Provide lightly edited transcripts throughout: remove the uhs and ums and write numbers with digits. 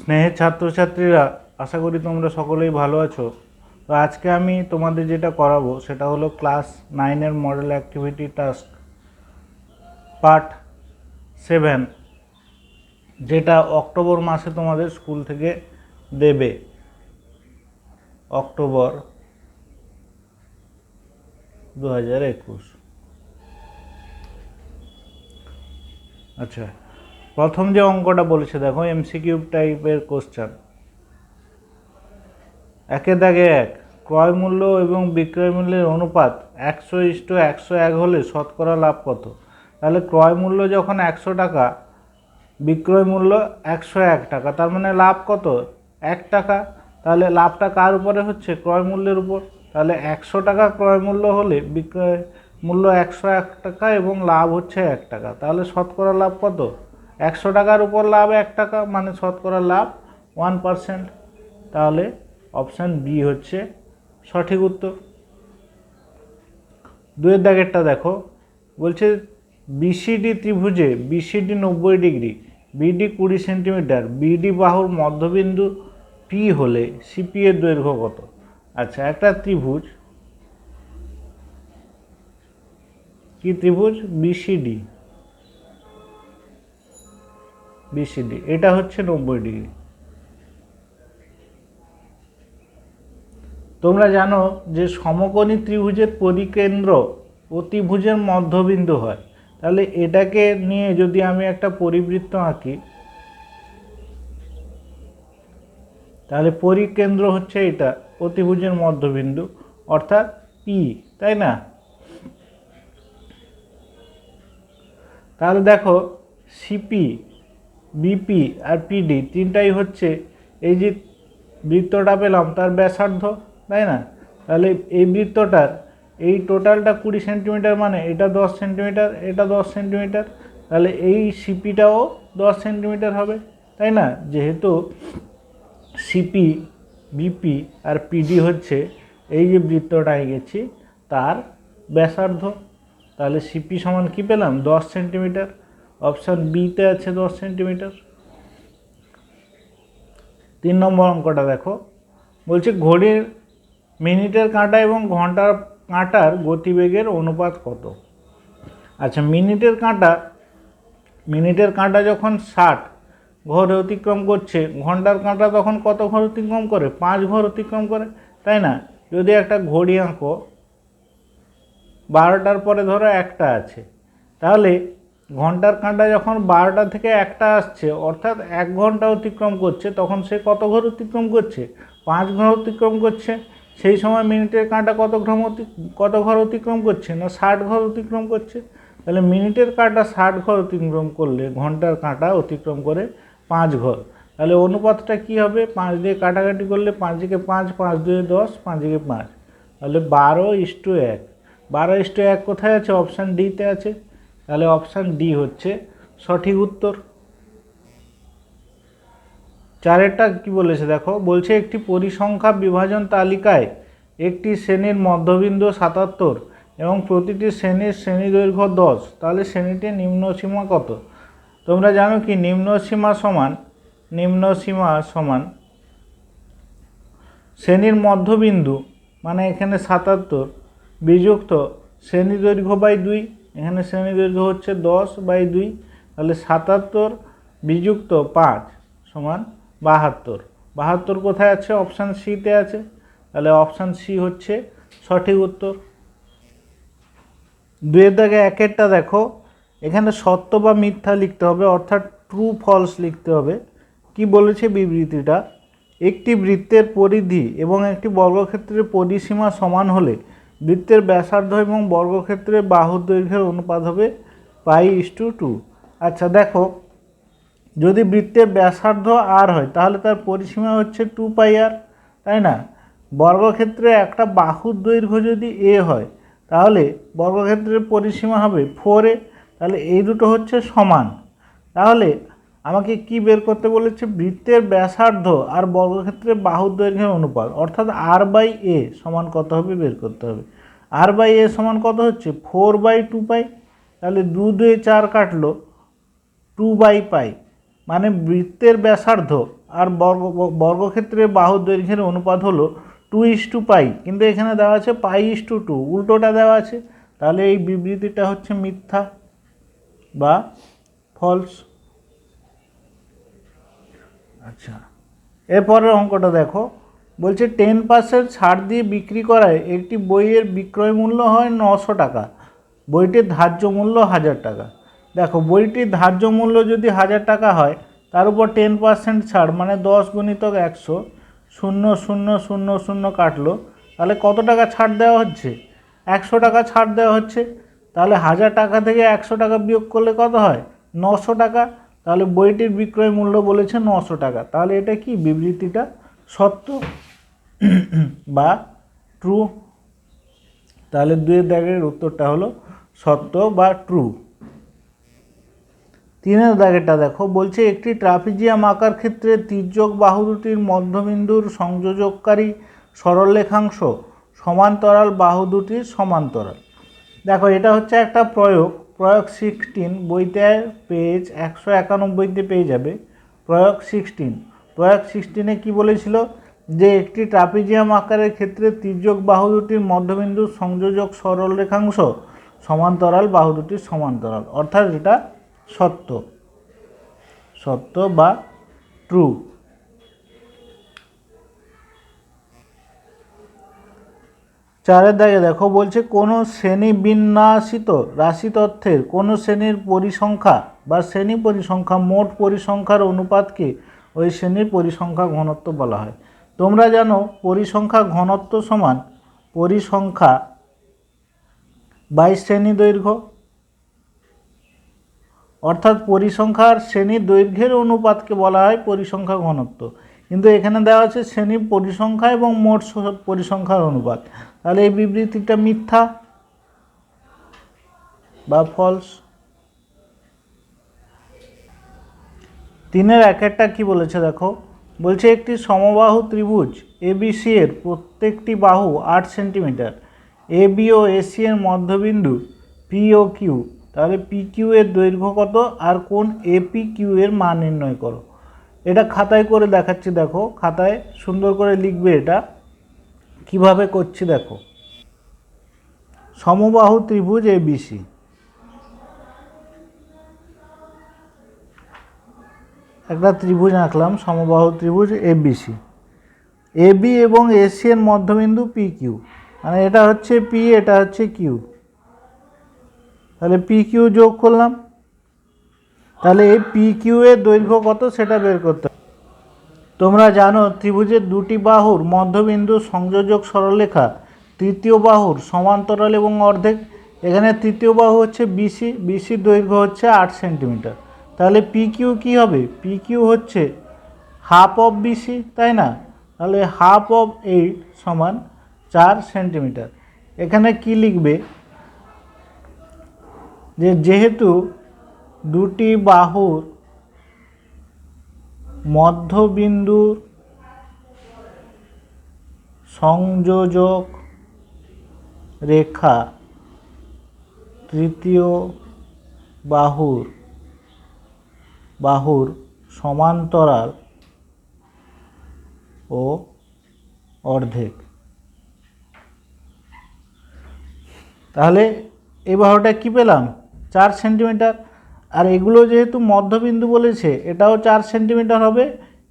স্নেহের ছাত্রছাত্রীরা, আশা করি তোমরা সকলেই ভালো আছো। তো আজকে আমি তোমাদের যেটা করাবো সেটা হলো ক্লাস 9-এর মডেল অ্যাক্টিভিটি টাস্ক পার্ট 7, যেটা অক্টোবর মাসে তোমাদের স্কুল থেকে দেবে, অক্টোবর 2021। আচ্ছা, প্রথম যে অঙ্কটা বলেছে দেখো, এমসিকিউ টাইপের কোশ্চেন। একে দাগে এক, ক্রয় মূল্য এবং বিক্রয় মূল্যের অনুপাত 100:101 হলে শতকরা লাভ কত? তাহলে ক্রয় মূল্য যখন 100 টাকা, বিক্রয় মূল্য 101 টাকা, তার মানে লাভ কত? 1 টাকা। তাহলে লাভটা কার উপরে হচ্ছে? ক্রয় মূল্যের উপর। তাহলে 100 টাকা ক্রয় মূল্য হলে বিক্রয় মূল্য 101 টাকা এবং লাভ হচ্ছে 1 টাকা। তাহলে শতকরা লাভ কত? 100 টাকার উপর লাভ 1 টাকা, মানে শতকরা লাভ 1%। তাহলে অপশান বি হচ্ছে সঠিক উত্তর। দুয়ের দাগেরটা দেখো, বলছে বিসিডি ত্রিভুজে BCD 90 degree, BD 20 centimetre, BD বাহুর মধ্যবিন্দু পি হলে সিপি এর দৈর্ঘ্য কত? আচ্ছা, একটা ত্রিভুজ, কি ত্রিভুজ? বিসিডি। বিসিডি এটা হচ্ছে 90 ডিগ্রি। তোমরা জানো যে সমকোণী ত্রিভুজের পরিকেন্দ্র অতিভুজের মধ্যবিন্দু হয়। তাহলে এটাকে নিয়ে যদি আমি একটা পরিবৃত্ত আঁকি, তাহলে পরিকেন্দ্র হচ্ছে এটা, অতিভুজের মধ্যবিন্দু, অর্থাৎ পি, তাই না? তাহলে দেখো, সিপি, বিপি আর পিডি তিনটাই হচ্ছে এই যে বৃত্তটা পেলাম তার ব্যাসার্ধ, তাই না? তাহলে এই বৃত্তটার এই টোটালটা 20 সেন্টিমিটার, মানে এটা 10 সেন্টিমিটার, এটা 10 সেন্টিমিটার। তাহলে এই সিপিটাও 10 সেন্টিমিটার হবে, তাই না? যেহেতু সিপি, বিপি আর পিডি হচ্ছে এই যে বৃত্তটা এঁকেছি তার ব্যাসার্ধ। তাহলে সিপি সমান কী পেলাম? 10 সেন্টিমিটার। অপশান বিতে আছে 10 সেন্টিমিটার। 3 নম্বর অঙ্কটা দেখো, বলছে ঘড়ির মিনিটের কাঁটা এবং ঘন্টার কাঁটার গতিবেগের অনুপাত কত? আচ্ছা, মিনিটের কাঁটা যখন 60 ঘর অতিক্রম করছে, ঘন্টার কাঁটা তখন কত ঘর অতিক্রম করে? 5 ঘর অতিক্রম করে, তাই না? যদি একটা ঘড়ি আঁকো, 12টার পরে ধরো 1টা আছে, তাহলে ঘন্টার কাঁটা যখন 12টা থেকে 1টা আসছে, অর্থাৎ 1 ঘন্টা অতিক্রম করছে, তখন সে কত ঘর অতিক্রম করছে? 5 ঘর অতিক্রম করছে। সেই সময় মিনিটের কাঁটা কত ঘর অতিক্রম করছে? না, 60 ঘর অতিক্রম করছে। তাহলে মিনিটের কাঁটা 60 ঘর অতিক্রম করলে ঘন্টার কাঁটা অতিক্রম করে 5 ঘর। তাহলে অনুপাতটা কি হবে? 5 দিয়ে কাটাকাটি করলে 5 দিকে 5, 5 2 10, 5 দিকে 5, তাহলে 12:1। 12:1 কোথায় আছে? অপশান ডিতে আছে। তাহলে অপশান ডি হচ্ছে সঠিক উত্তর। 4এরটা কি বলেছে দেখো, বলছে একটি পরিসংখ্যা বিভাজন তালিকায় একটি শ্রেণীর মধ্যবিন্দু 77 এবং প্রতিটি শ্রেণীর শ্রেণীদৈর্ঘ্য 10, তাহলে শ্রেণীটির নিম্নসীমা কত? তোমরা জানো কি নিম্নসীমা সমান শ্রেণীর মধ্যবিন্দু, মানে এখানে 77 বিযুক্ত শ্রেণীদৈর্ঘ্য বাই 2, এখানে শ্রেণীদৈর্ঘ্য হচ্ছে 10/2, তাহলে 77 বিযুক্ত 5 সমান 72। 72 কোথায় আছে? অপশান সিতে আছে। তাহলে অপশান সি হচ্ছে সঠিক উত্তর। 2-এর দাগে 1-এরটা দেখো, এখানে সত্য বা মিথ্যা লিখতে হবে, অর্থাৎ ট্রু ফলস লিখতে হবে। কি বলেছে বিবৃতিটা? একটি বৃত্তের পরিধি এবং একটি বর্গক্ষেত্রের পরিসীমা সমান হলে বৃত্তের ব্যাসার্ধ এবং বর্গক্ষেত্রের বাহুর দৈর্ঘ্যের অনুপাত হবে π:2। আচ্ছা দেখো, যদি বৃত্তের ব্যাসার্ধ আর হয় তাহলে তার পরিসীমা হচ্ছে 2πr, তাই না? বর্গক্ষেত্রে একটা বাহুর দৈর্ঘ্য যদি এ হয় তাহলে বর্গক্ষেত্রের পরিসীমা হবে 4a। তাহলে এই দুটো হচ্ছে সমান। তাহলে আমাকে কি বের করতে বলেছে? বৃত্তের ব্যাসার্ধ আর বর্গক্ষেত্রের বাহুর দৈর্ঘ্যের অনুপাত, অর্থাৎ r/a সমান কত হবে বের করতে হবে। r/a সমান কত হচ্ছে? 4/2π। তাহলে 2 2 4 কাটলো, 2/π, মানে বৃত্তের ব্যাসার্ধ আর বর্গক্ষেত্রের বাহুর দৈর্ঘ্যের অনুপাত হলো 2:π, কিন্তু এখানে দেওয়া আছে π/2, উল্টোটা দেওয়া আছে, তাহলে এই বিবৃতিটা হচ্ছে মিথ্যা বা ফলস। আচ্ছা, এরপরের অঙ্কটা দেখো, বলছে 10% ছাড় দিয়ে বিক্রি করায় একটি বইয়ের বিক্রয় মূল্য হয় 900 টাকা, বইটির ধার্য মূল্য 1000 টাকা। দেখো, বইটির ধার্য মূল্য যদি 1000 টাকা হয়, তার উপর 10% ছাড় মানে 10 × 100, 0,000 কাটলো, তাহলে কত টাকা ছাড় দেওয়া হচ্ছে? 100 টাকা ছাড় দেওয়া হচ্ছে। তাহলে 1000 টাকা থেকে 100 টাকা বিয়োগ করলে কত হয়? 900 টাকা। তাহলে বইটির বিক্রয় মূল্য বলেছে 900 টাকা, তাহলে এটা কি বিবৃতিটা সত্য বা ট্রু? তাহলে 2 দাগের উত্তরটা হলো সত্য বা ট্রু। 3 দাগেরটা দেখো, বলছে একটি ট্রাপিজিয়াম আঁকার ক্ষেত্রে তির্যক বাহু দুটির মধ্যবিন্দুর সংযোজককারী সরলরেখাংশ সমান্তরাল বাহু দুটির সমান্তরাল। দেখো, এটা হচ্ছে একটা প্রয়োগ 16, বইতে পেজ 191-তে পেয়ে যাবে। প্রয়োগ 16 কি বলেছিল? যে একটি ট্রাপিজিয়াম আকারের ক্ষেত্রে তির্যক বাহু দুটির মধ্যবিন্দুর সংযোজক সরলরেখাংশ সমান্তরাল বাহু দুটির সমান্তরাল, অর্থাৎ এটা সত্য বা ট্রু। 4 দাগে দেখো, বলছে কোনো শ্রেণীবিন্যাসিত রাশিতত্ত্বের কোনো শ্রেণীর পরিসংখ্যা বা শ্রেণী পরিসংখ্যা মোট পরিসংখ্যার অনুপাতকে ওই শ্রেণীর পরিসংখ্যা ঘনত্ব বলা হয়। তোমরা জানো পরিসংখ্যা ঘনত্ব সমান পরিসংখ্যা বাই শ্রেণী দৈর্ঘ্য, অর্থাৎ পরিসংখ্যার শ্রেণীর দৈর্ঘ্যের অনুপাতকে বলা হয় পরিসংখ্যা ঘনত্ব। কিন্তু এখানে দেওয়া আছে শ্রেণীর পরিসংখ্যা এবং মোট পরিসংখ্যার অনুপাত, তাহলে এই বিবৃতিটা মিথ্যা বা ফলস। 3 একটা কি বলেছে দেখো, বলছে একটি সমবাহু ত্রিভুজ এবিসি এর প্রত্যেকটি বাহু 8 সেন্টিমিটার, এবি ও এসি এর মধ্যবিন্দু পি ও কিউ, তাহলে পি কিউ এর দৈর্ঘ্য কত আর কোণ এপি কিউ এর মান নির্ণয় করো। এটা খাতায় করে দেখাচ্ছি, দেখো খাতায় সুন্দর করে লিখবে। এটা কিভাবে করছি দেখো, সমবাহু ত্রিভুজ এবিসি, একটা ত্রিভুজ আঁকলাম, সমবাহু ত্রিভুজ এবিসি, এবি এবং এসি এর মধ্যবিন্দু পি কিউ, মানে এটা হচ্ছে পি, এটা হচ্ছে কিউ, তাহলে পি কিউ যোগ করলাম, তাহলে এই পি কিউ এর দৈর্ঘ্য কত সেটা বের করতে হবে। তোমরা জানো ত্রিভুজের দুটি বাহুর মধ্যবিন্দু সংযোজক সরলরেখা তৃতীয় বাহুর সমান্তরাল এবং অর্ধেক। এখানে তৃতীয় বাহু হচ্ছে বিসি, বিসির দৈর্ঘ্য হচ্ছে 8 সেন্টিমিটার, তাহলে পি কিউ কী হবে? পি কিউ হচ্ছে হাফ অফ বিসি, তাই না? তাহলে হাফ অফ 8 সমান 4 সেন্টিমিটার। এখানে কি লিখবে? যে যেহেতু দুটি বাহুর মধ্যবিন্দুর সংযোজক রেখা তৃতীয় বাহুর সমান্তরাল ও অর্ধেক, তাহলে এই বাহুটা কি পেলাম? 4 সেন্টিমিটার। আর এগুলো যেহেতু মধ্যবিন্দু বলেছে, এটাও 4 সেন্টিমিটার হবে,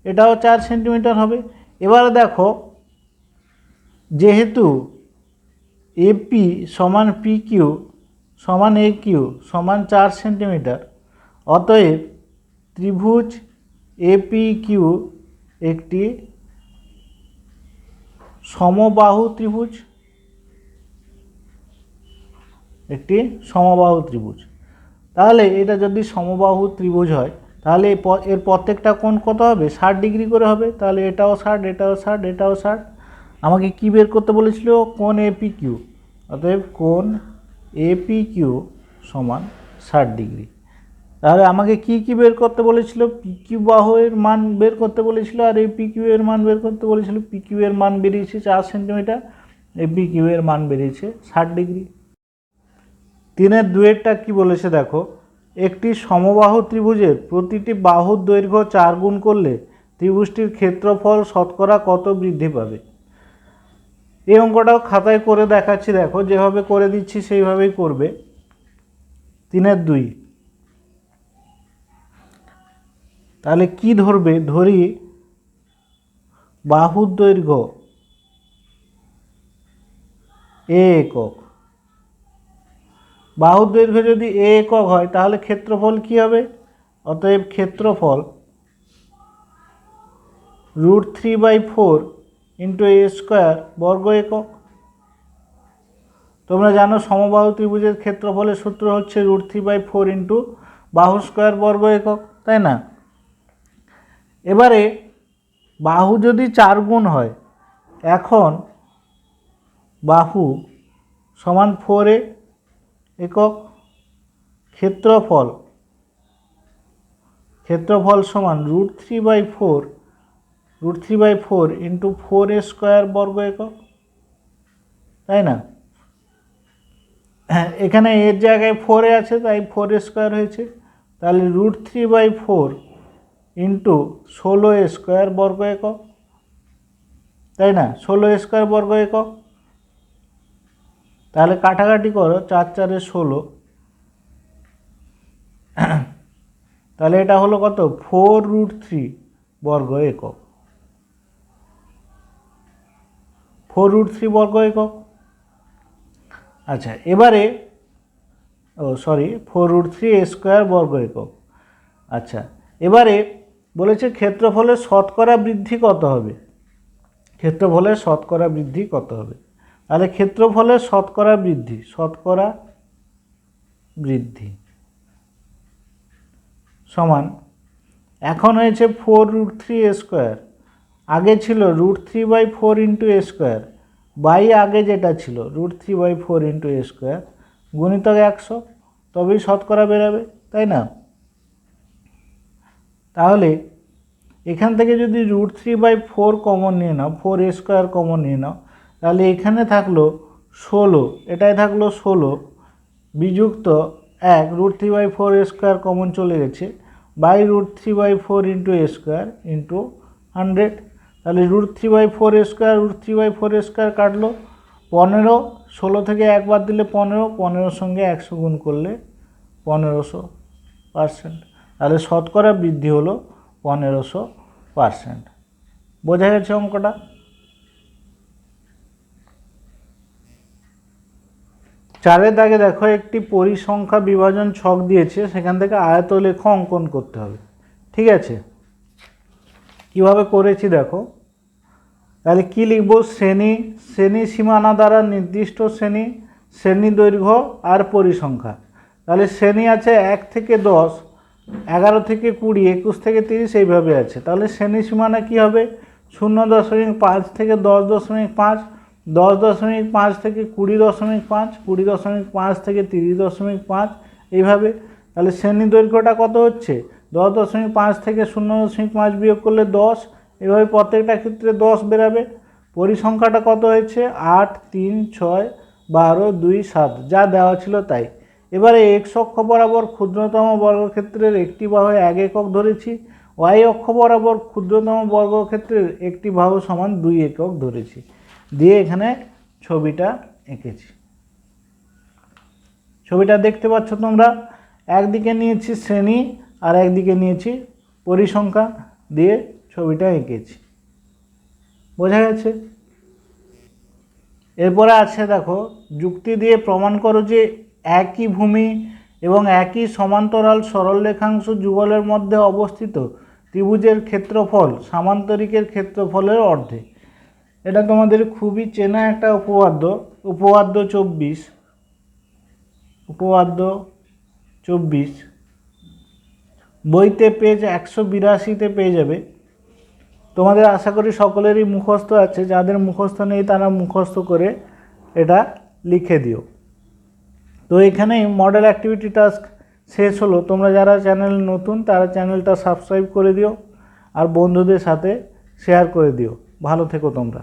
এটাও 4 সেন্টিমিটার হবে। এবারে দেখো, যেহেতু এপি সমান পি কিউ সমান এ কিউ সমান 4 সেন্টিমিটার, অতএব ত্রিভুজ এপি কিউ একটি সমবাহু ত্রিভুজ, একটি সমবাহু ত্রিভুজ। তাহলে এটা যদি সমবাহু ত্রিভুজ হয়, তাহলে এর প্রত্যেকটা কোণ কত হবে? 60 ডিগ্রি করে হবে। তাহলে এটাও 60, এটাও 60, এটাও 60। আমাকে কি বের করতে বলেছিল? কোণ এপি কিউ, অতএব কোণ এপি কিউ সমান 60 ডিগ্রি। তাহলে আমাকে কি বের করতে বলেছিল? পি কিউ বাহুর মান বের করতে বলেছিল, আর এই পি কিউ এর মান বের করতে বলেছিল। পি কিউ এর মান বেরিয়েছে 4 সেন্টিমিটার, এপি কিউ এর মান বেরিয়েছে 60 ডিগ্রি। 3-2 কি বলেছে দেখো, একটি সমবাহু ত্রিভুজের প্রতিটি বাহুর দৈর্ঘ্য 4 গুণ করলে ত্রিভুজটির ক্ষেত্রফল শতকরা কত বৃদ্ধি পাবে। এই অঙ্কটাও খাতায় করে দেখাচ্ছি, দেখো যেভাবে করে দিচ্ছি সেইভাবেই করবে। 3-2 তাহলে কি ধরবে, ধরি বাহুর দৈর্ঘ্য এ একক। বাহুর দৈর্ঘ্য যদি এ একক হয় তাহলে ক্ষেত্রফল কি হবে, অতএব ক্ষেত্রফল √3/4 ইন্টু এ স্কোয়ার বর্গ একক। তোমরা জানো সমবাহু ত্রিভুজের ক্ষেত্রফলের সূত্র হচ্ছে √3/4 ইন্টু বাহু স্কোয়ার বর্গ একক, তাই না। এবারে বাহু যদি 4 গুণ হয়, এখন বাহু সমান 4 একক, ক্ষেত্রফল সমান √3/4 ইন্টু 4 স্কোয়ার বর্গ একক, তাই না। হ্যাঁ, এখানে এর জায়গায় 4 আছে তাই 4 স্কোয়ার হয়েছে, তাহলে √3/4 ইন্টু 16 স্কোয়ার বর্গ একক, তাই না, 16 স্কোয়ার বর্গ একক। তাহলে কাটাকাটি করো, 4×4 = 16, তাহলে এটা হলো কত, 4√3 বর্গ একক, 4√3 বর্গ একক। আচ্ছা, এবারে 4√3 স্কোয়ার বর্গ একক। আচ্ছা, এবারে বলেছে ক্ষেত্রফলের শতকরা বৃদ্ধি কত হবে, ক্ষেত্রফলের শতকরা বৃদ্ধি কত হবে। তাহলে ক্ষেত্রফলের শতকরা বৃদ্ধি সমান, এখন হয়েছে 4√3 স্কোয়ার, আগে ছিল √3/4 ইন্টু এ স্কোয়ার, বাই আগে যেটা ছিল √3/4 ইন্টু এ স্কোয়ার গুণিতক 100, তবেই শতকরা বেরাবে, তাই না। তাহলে এখান থেকে যদি √3/4 কমন নিয়ে নাও, 4 স্কোয়ার কমন নিয়ে নাও, তাহলে এখানে থাকলো 16, এটাই থাকলো 16 বিযুক্ত 1, √3/4 স্কোয়ার কমন চলে গেছে, by √3/4 into A square into 100। তাহলে √3/4 স্কোয়ার √3/4 স্কোয়ার কাটলো 15, 16 থেকে 1 বাদ দিলে 15, 15 সঙ্গে 100 গুণ করলে 1500%। তাহলে শতকরা বৃদ্ধি হলো 1500%। বোঝা গেছে অঙ্কটা। চারের দাগে দেখো একটি পরিসংখ্যা বিভাজন ছক দিয়েছে, সেখান থেকে আয়তলেখ অঙ্কন করতে হবে। ঠিক আছে, কিভাবে করেছি দেখো। তাহলে কি লিখব, শ্রেণী সীমানা দ্বারা নির্দিষ্ট শ্রেণী দৈর্ঘ্য আর পরিসংখ্যা। তাহলে শ্রেণী আছে 1 থেকে 10, 11 থেকে 20, 21 থেকে 30 এইভাবে আছে। তাহলে শ্রেণী সীমানা কি হবে, 0.5 থেকে 10.5, 10.5 থেকে 20.5, 20.5 থেকে 30.5 এইভাবে। তাহলে শ্রেণী দৈর্ঘ্যটা কত হচ্ছে, 10.5 থেকে 0.5 বিয়োগ করলে 10, এভাবে প্রত্যেকটা ক্ষেত্রে 10 বেরাবে। পরিসংখ্যাটা কত হয়েছে, 8, 3, 6, 12, 2, 7 যা দেওয়া ছিল তাই। এবারে এক্স অক্ষ বরাবর ক্ষুদ্রতম বর্গক্ষেত্রের একটি বাহু 1 একক ধরেছি, ওয়াই অক্ষ বরাবর ক্ষুদ্রতম বর্গক্ষেত্রের একটি বাহু সমান 2 একক ধরেছি, দিয়ে এখানে ছবিটা এঁকেছি। ছবিটা দেখতে পাচ্ছ তোমরা, একদিকে নিয়েছি শ্রেণী আর একদিকে নিয়েছি পরিসংখ্যা, দিয়ে ছবিটা এঁকেছি। বোঝা গেছে। এরপরে আছে দেখো, যুক্তি দিয়ে প্রমাণ করো যে একই ভূমি এবং একই সমান্তরাল সরলরেখাংশ যুগলের মধ্যে অবস্থিত ত্রিভুজের ক্ষেত্রফল সামান্তরিকের ক্ষেত্রফলের অর্ধেক। এটা তোমাদের খুবই চেনা একটা উপপাদ্য 24 বইতে পেজ 182-তে পেয়ে যাবে। তোমাদের আশা করি সকলেরই মুখস্থ আছে, যাদের মুখস্থ নেই তারা মুখস্থ করে এটা লিখে দিও। তো এখানেই মডেল অ্যাক্টিভিটি টাস্ক শেষ হলো। তোমরা যারা চ্যানেল নতুন তারা চ্যানেলটা সাবস্ক্রাইব করে দিও আর বন্ধুদের সাথে শেয়ার করে দিও। ভালো থেকো তোমরা।